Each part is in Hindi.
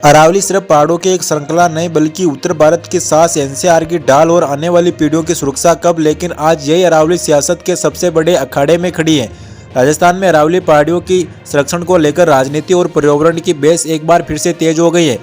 अरावली सिर्फ पहाड़ों की एक श्रृंखला नहीं बल्कि उत्तर भारत की सांस एनसीआर की ढाल और आने वाली पीढ़ियों की सुरक्षा कब। लेकिन आज यही अरावली सियासत के सबसे बड़े अखाड़े में खड़ी है। राजस्थान में अरावली पहाड़ियों की संरक्षण को लेकर राजनीति और पर्यावरण की बहस एक बार फिर से तेज हो गई है।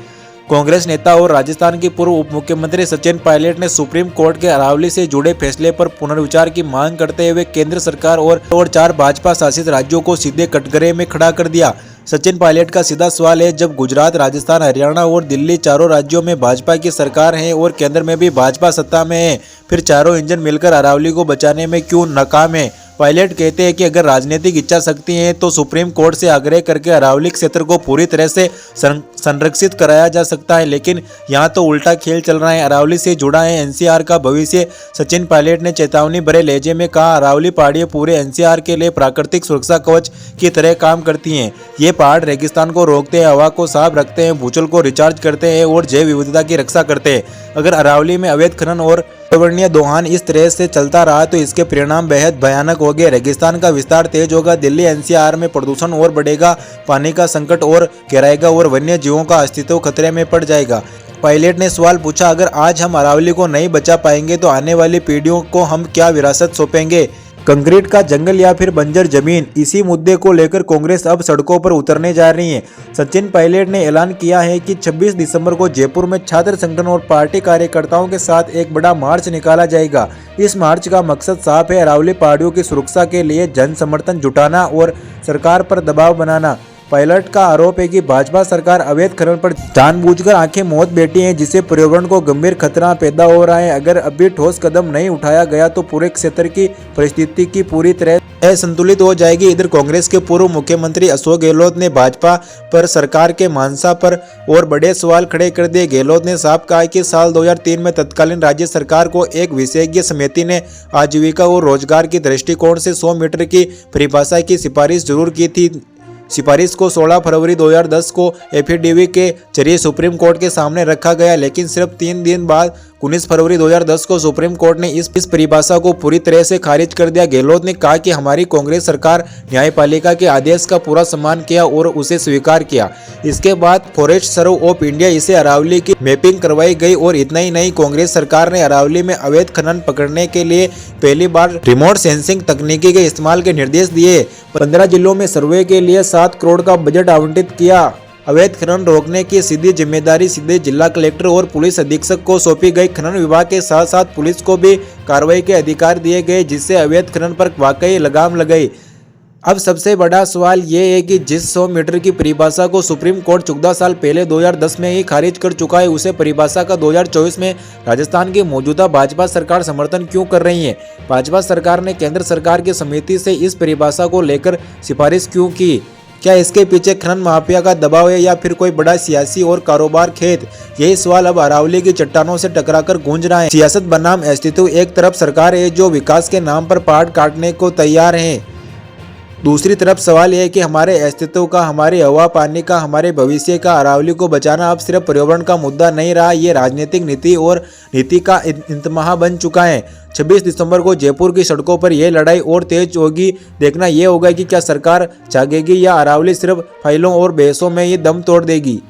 कांग्रेस नेता और राजस्थान के पूर्व उप मुख्यमंत्री सचिन पायलट ने सुप्रीम कोर्ट के अरावली से जुड़े फैसले पर पुनर्विचार की मांग करते हुए केंद्र सरकार और 4 भाजपा शासित राज्यों को सीधे कटघरे में खड़ा कर दिया। सचिन पायलट का सीधा सवाल है, जब गुजरात, राजस्थान, हरियाणा और दिल्ली चारों राज्यों में भाजपा की सरकार है और केंद्र में भी भाजपा सत्ता में है, फिर चारों इंजन मिलकर अरावली को बचाने में क्यों नाकाम है। पायलट कहते हैं कि अगर राजनीतिक इच्छा शक्ति है तो सुप्रीम कोर्ट से आग्रह करके अरावली क्षेत्र को पूरी तरह से संरक्षित कराया जा सकता है, लेकिन यहाँ तो उल्टा खेल चल रहा है। अरावली से जुड़ा है एनसीआर का भविष्य। सचिन पायलट ने चेतावनी भरे लहजे में कहा, अरावली पहाड़ियाँ पूरे एनसीआर के लिए प्राकृतिक सुरक्षा कवच की तरह काम करती हैं। ये पहाड़ रेगिस्तान को रोकते हैं, हवा को साफ रखते हैं, भूजल को रिचार्ज करते हैं और जैव विविधता की रक्षा करते हैं। अगर अरावली में अवैध खनन और पर्यावरणीय दोहन इस तरह से चलता रहा तो इसके परिणाम बेहद भयानक होंगे। रेगिस्तान का विस्तार तेज होगा, दिल्ली एनसीआर में प्रदूषण और बढ़ेगा, पानी का संकट और गहराएगा और वन्य जीवों का अस्तित्व खतरे में पड़ जाएगा। पायलट ने सवाल पूछा, अगर आज हम अरावली को नहीं बचा पाएंगे तो आने वाली पीढ़ियों को हम क्या विरासत सौंपेंगे? कंक्रीट का जंगल या फिर बंजर जमीन, इसी मुद्दे को लेकर कांग्रेस अब सड़कों पर उतरने जा रही है। सचिन पायलट ने ऐलान किया है कि 26 दिसंबर को जयपुर में छात्र संगठन और पार्टी कार्यकर्ताओं के साथ एक बड़ा मार्च निकाला जाएगा। इस मार्च का मकसद साफ है, अरावली पहाड़ियों की सुरक्षा के लिए जन समर्थन जुटाना और सरकार पर दबाव बनाना। पायलट का आरोप है कि भाजपा सरकार अवैध खनन पर जानबूझकर आंखें मूंद बैठी है, जिससे पर्यावरण को गंभीर खतरा पैदा हो रहा है। अगर अभी ठोस कदम नहीं उठाया गया तो पूरे क्षेत्र की परिस्थिति की पूरी तरह असंतुलित हो जाएगी। इधर कांग्रेस के पूर्व मुख्यमंत्री अशोक गहलोत ने भाजपा पर सरकार के मानसा पर और बड़े सवाल खड़े कर दिए। गहलोत ने साफ कहा कि साल 2003 में तत्कालीन राज्य सरकार को एक विशेषज्ञ समिति ने आजीविका और रोजगार की दृष्टिकोण से 100 मीटर की परिभाषा की सिफारिश जरूर की थी। सिफारिश को 16 फरवरी 2010 को एफिडेविट के जरिए सुप्रीम कोर्ट के सामने रखा गया, लेकिन सिर्फ 3 दिन बाद 19 फरवरी 2010 को सुप्रीम कोर्ट ने इस परिभाषा को पूरी तरह से खारिज कर दिया। गहलोत ने कहा कि हमारी कांग्रेस सरकार न्यायपालिका के आदेश का पूरा सम्मान किया और उसे स्वीकार किया। इसके बाद फॉरेस्ट सर्वे ऑफ इंडिया इसे अरावली की मैपिंग करवाई गई और इतना ही नहीं, कांग्रेस सरकार ने अरावली में अवैध खनन पकड़ने के लिए पहली बार रिमोट सेंसिंग तकनीकी के इस्तेमाल के निर्देश दिए। 15 जिलों में सर्वे के लिए 7 करोड़ का बजट आवंटित किया। अवैध खनन रोकने की सीधी जिम्मेदारी सीधे जिला कलेक्टर और पुलिस अधीक्षक को सौंपी गई। खनन विभाग के साथ साथ पुलिस को भी कार्रवाई के अधिकार दिए गए, जिससे अवैध खनन पर वाकई लगाम लगाई। अब सबसे बड़ा सवाल ये है कि जिस 100 मीटर की परिभाषा को सुप्रीम कोर्ट 14 साल पहले 2010 में ही खारिज कर चुका है, उसे परिभाषा का 2024 में राजस्थान की मौजूदा भाजपा सरकार समर्थन क्यों कर रही है? भाजपा सरकार ने केंद्र सरकार की समिति से इस परिभाषा को लेकर सिफारिश क्यों की? क्या इसके पीछे खनन माफिया का दबाव है या फिर कोई बड़ा सियासी और कारोबार खेत? यही सवाल अब अरावली की चट्टानों से टकराकर गूंज रहा है। सियासत बनाम अस्तित्व, एक तरफ सरकार है जो विकास के नाम पर पहाड़ काटने को तैयार है, दूसरी तरफ सवाल यह है कि हमारे अस्तित्व का, हमारी हवा पानी का, हमारे भविष्य का। अरावली को बचाना अब सिर्फ पर्यावरण का मुद्दा नहीं रहा, ये राजनीतिक नीति और नीति का इंतहा बन चुका है। 26 दिसंबर को जयपुर की सड़कों पर यह लड़ाई और तेज होगी। देखना यह होगा कि क्या सरकार जागेगी या अरावली सिर्फ फाइलों और बहसों में ही दम तोड़ देगी।